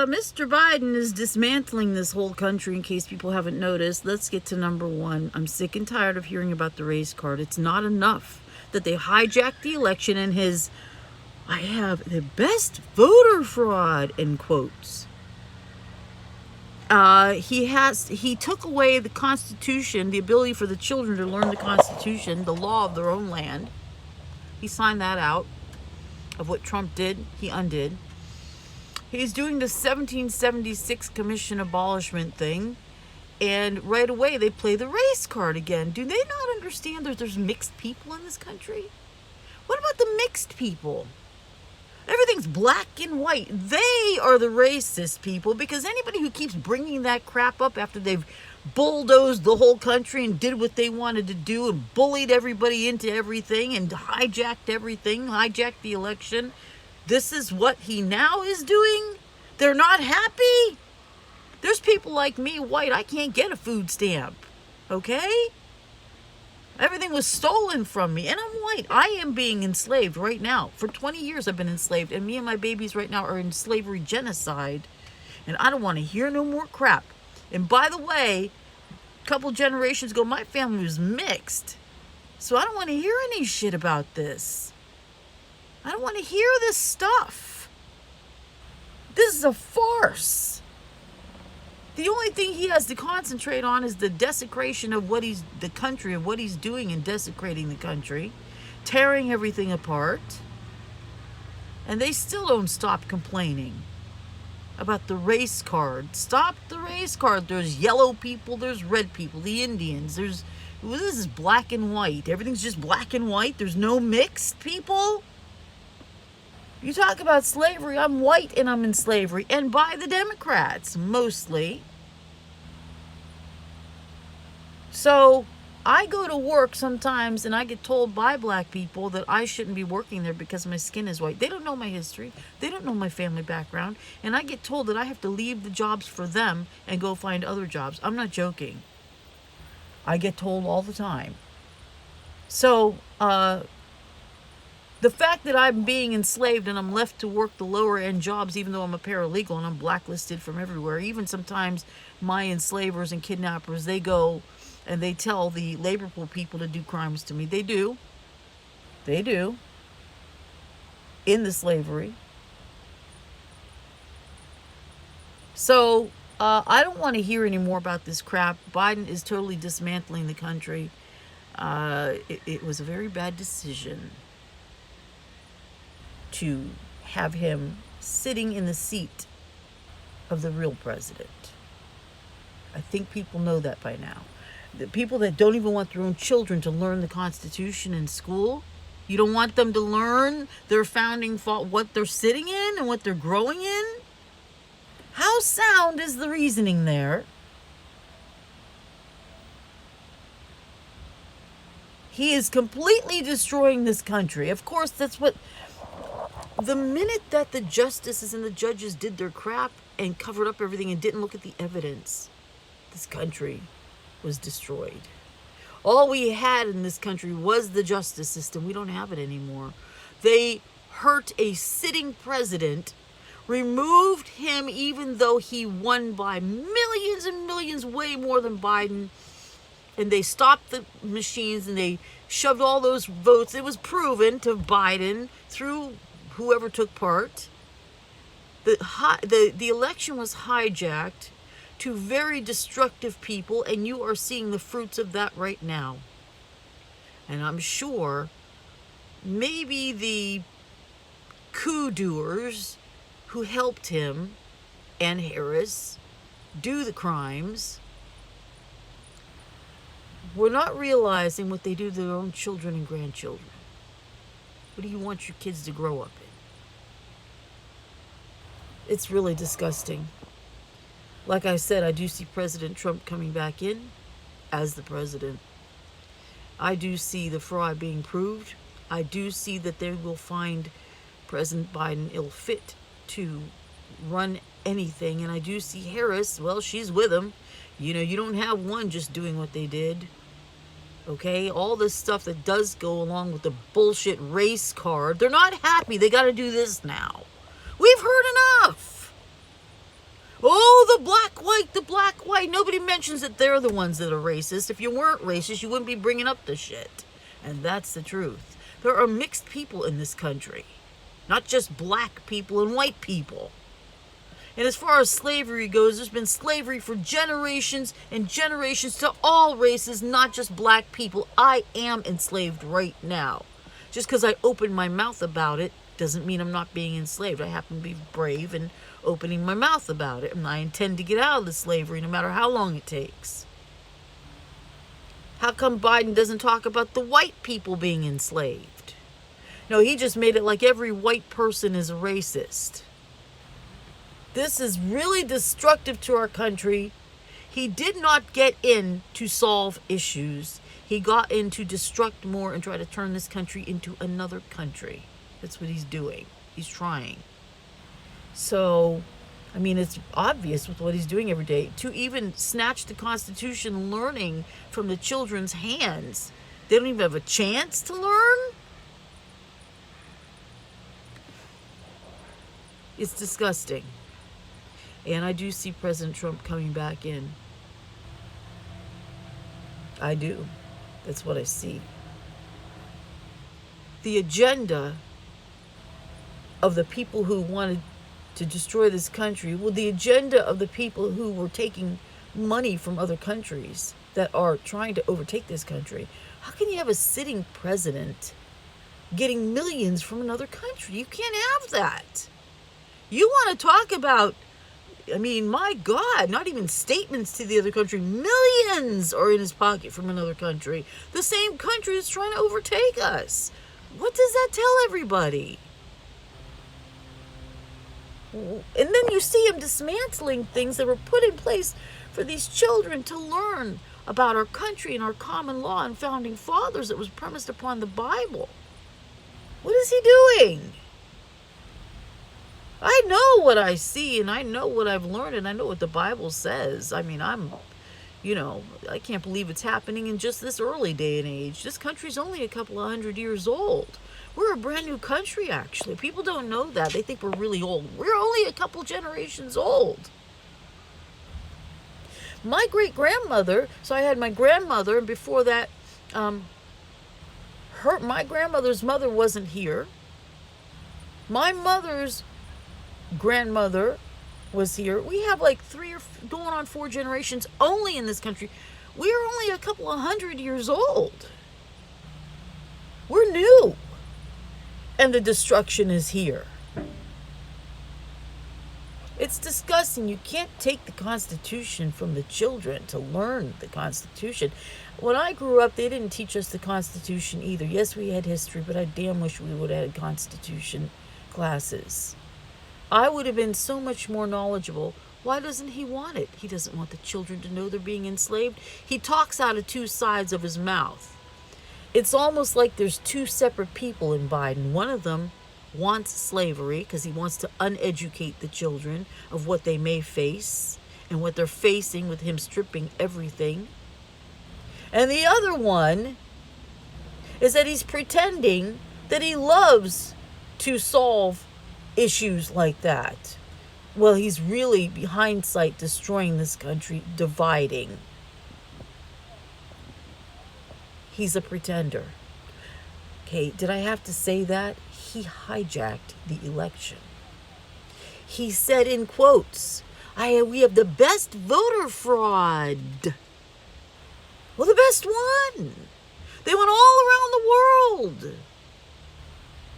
Mr. Biden is dismantling this whole country, in case people haven't noticed. Let's get to number one. I'm sick and tired of hearing about the race card. It's not enough that they hijacked the election and I have the best voter fraud, in quotes. He took away the Constitution, the ability for the children to learn the Constitution, the law of their own land. He signed that out of what Trump did. He undid. He's doing the 1776 commission abolishment thing, and right away they play the race card again. Do they not understand that there's mixed people in this country? What about the mixed people? Everything's black and white. They are the racist people, because anybody who keeps bringing that crap up after they've bulldozed the whole country and did what they wanted to do and bullied everybody into everything and hijacked everything, hijacked the election, this is what he now is doing? They're not happy? There's people like me, white, I can't get a food stamp. Okay? Everything was stolen from me, and I'm white. I am being enslaved right now. For 20 years I've been enslaved, and me and my babies right now are in slavery genocide, and I don't want to hear no more crap. And by the way, a couple generations ago, my family was mixed, so I don't want to hear any shit about this. I don't want to hear this stuff. This is a farce. The only thing he has to concentrate on is the desecration of the country, of what he's doing in desecrating the country, tearing everything apart. And they still don't stop complaining about the race card. Stop the race card. There's yellow people, there's red people, the Indians, this is black and white. Everything's just black and white. There's no mixed people. You talk about slavery, I'm white and I'm in slavery, and by the Democrats, mostly. So I go to work sometimes and I get told by black people that I shouldn't be working there because my skin is white. They don't know my history. They don't know my family background. And I get told that I have to leave the jobs for them and go find other jobs. I'm not joking. I get told all the time. So, the fact that I'm being enslaved and I'm left to work the lower end jobs, even though I'm a paralegal and I'm blacklisted from everywhere, even sometimes my enslavers and kidnappers, they go and they tell the labor pool people to do crimes to me. They do. They do. In the slavery. So, I don't want to hear any more about this crap. Biden is totally dismantling the country. It was a very bad decision to have him sitting in the seat of the real president. I think people know that by now. The people that don't even want their own children to learn the Constitution in school, you don't want them to learn their founding thought, what they're sitting in and what they're growing in? How sound is the reasoning there? He is completely destroying this country. Of course, that's what... The minute that the justices and the judges did their crap and covered up everything and didn't look at the evidence, this country was destroyed. All we had in this country was the justice system. We don't have it anymore. They hurt a sitting president, removed him even though he won by millions and millions, way more than Biden, and they stopped the machines and they shoved all those votes. It was proven to Biden through whoever took part. The election was hijacked to very destructive people, and you are seeing the fruits of that right now. And I'm sure maybe the coup doers who helped him and Harris do the crimes were not realizing what they do to their own children and grandchildren. What do you want your kids to grow up in? It's really disgusting. Like I said, I do see President Trump coming back in as the president. I do see the fraud being proved. I do see that they will find President Biden ill fit to run anything. And I do see Harris, well, she's with him. You know, you don't have one just doing what they did. Okay, all this stuff that does go along with the bullshit race card. They're not happy. They got to do this now. We've heard enough. Oh, the black, white. Nobody mentions that they're the ones that are racist. If you weren't racist, you wouldn't be bringing up the shit. And that's the truth. There are mixed people in this country, not just black people and white people. And as far as slavery goes, there's been slavery for generations and generations to all races, not just black people. I am enslaved right now. Just because I open my mouth about it doesn't mean I'm not being enslaved. I happen to be brave and opening my mouth about it. And I intend to get out of the slavery no matter how long it takes. How come Biden doesn't talk about the white people being enslaved? No, he just made it like every white person is a racist. This is really destructive to our country. He did not get in to solve issues. He got in to destruct more and try to turn this country into another country. That's what he's doing. He's trying. So, I mean, it's obvious with what he's doing every day. To even snatch the Constitution learning from the children's hands. They don't even have a chance to learn? It's disgusting. And I do see President Trump coming back in. I do. That's what I see. The agenda of the people who wanted to destroy this country, well, the agenda of the people who were taking money from other countries that are trying to overtake this country. How can you have a sitting president getting millions from another country? You can't have that. You want to talk about, I mean, my God, not even statements to the other country. Millions are in his pocket from another country. The same country is trying to overtake us. What does that tell everybody? And then you see him dismantling things that were put in place for these children to learn about our country and our common law and founding fathers that was premised upon the Bible. What is he doing? I know what I see and I know what I've learned and I know what the Bible says. I mean, I can't believe it's happening in just this early day and age. This country's only a couple of 100 years old. We're a brand new country, actually. People don't know that. They think we're really old. We're only a couple generations old. My great-grandmother, so I had my grandmother, and before that, my grandmother's mother wasn't here. My mother's grandmother was here. We have like going on 4 generations only in this country. We're only a couple of 100 years old. We're new. And the destruction is here. It's disgusting. You can't take the Constitution from the children to learn the Constitution. When I grew up, they didn't teach us the Constitution either. Yes, we had history, but I damn wish we would have had Constitution classes. I would have been so much more knowledgeable. Why doesn't he want it? He doesn't want the children to know they're being enslaved. He talks out of 2 sides of his mouth. It's almost like there's 2 separate people in Biden. One of them wants slavery because he wants to uneducate the children of what they may face and what they're facing with him stripping everything. And the other one is that he's pretending that he loves to solve issues like that. Well, he's really, behind sight, destroying this country, dividing. He's a pretender. Okay, did I have to say that? He hijacked the election. He said in quotes, we have the best voter fraud. Well, the best one. They went all around the world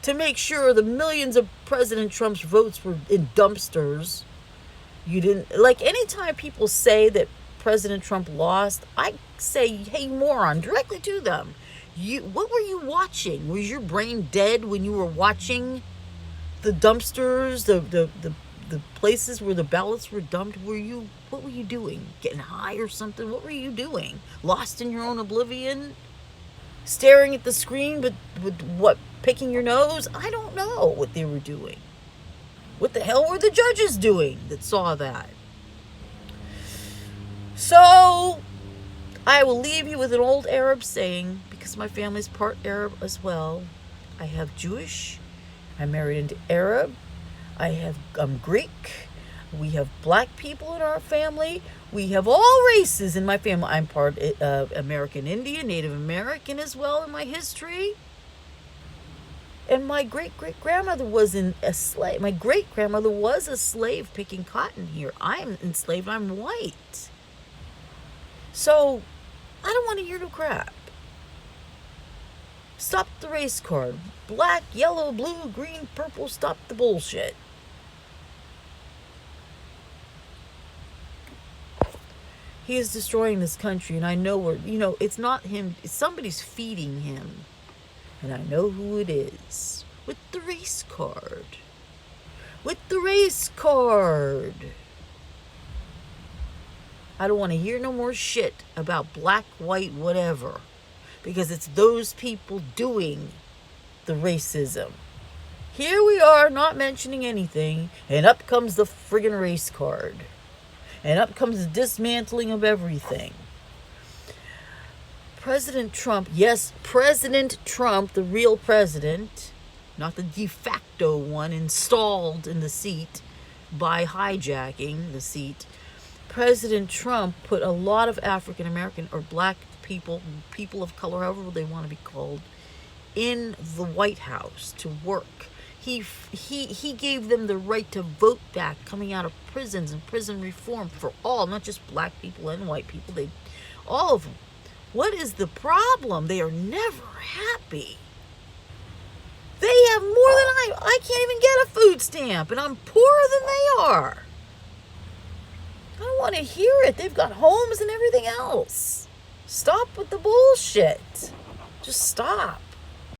to make sure the millions of President Trump's votes were in dumpsters. You didn't, like, anytime people say that President Trump lost, I say, hey, moron, directly to them. What were you watching? Was your brain dead when you were watching the dumpsters, the places where the ballots were dumped? What were you doing? Getting high or something? What were you doing? Lost in your own oblivion? Staring at the screen, but with what? Picking your nose? I don't know what they were doing. What the hell were the judges doing that saw that? So, I will leave you with an old Arab saying, because my family's part Arab as well. I have Jewish. I married into Arab. I'm Greek. We have black people in our family. We have all races in my family. I'm part American Indian, Native American as well in my history. And my great-great-grandmother was a slave. My great-grandmother was a slave picking cotton here. I'm enslaved. I'm white. So, I don't want to hear no crap. Stop the race card. Black, yellow, blue, green, purple. Stop the bullshit. He is destroying this country, and I know it's not him. Somebody's feeding him. And I know who it is. With the race card. With the race card. I don't want to hear no more shit about black, white, whatever. Because it's those people doing the racism. Here we are not mentioning anything, and up comes the friggin' race card. And up comes the dismantling of everything. President Trump, yes, President Trump, the real president, not the de facto one installed in the seat by hijacking the seat. President Trump put a lot of African American or black people, people of color, however they want to be called, in the White House to work. He gave them the right to vote back coming out of prisons and prison reform for all, not just black people and white people, all of them. What is the problem? They are never happy. They have more than I can't even get a food stamp, and I'm poorer than they are. I don't want to hear it. They've got homes and everything else. Stop with the bullshit. Just stop.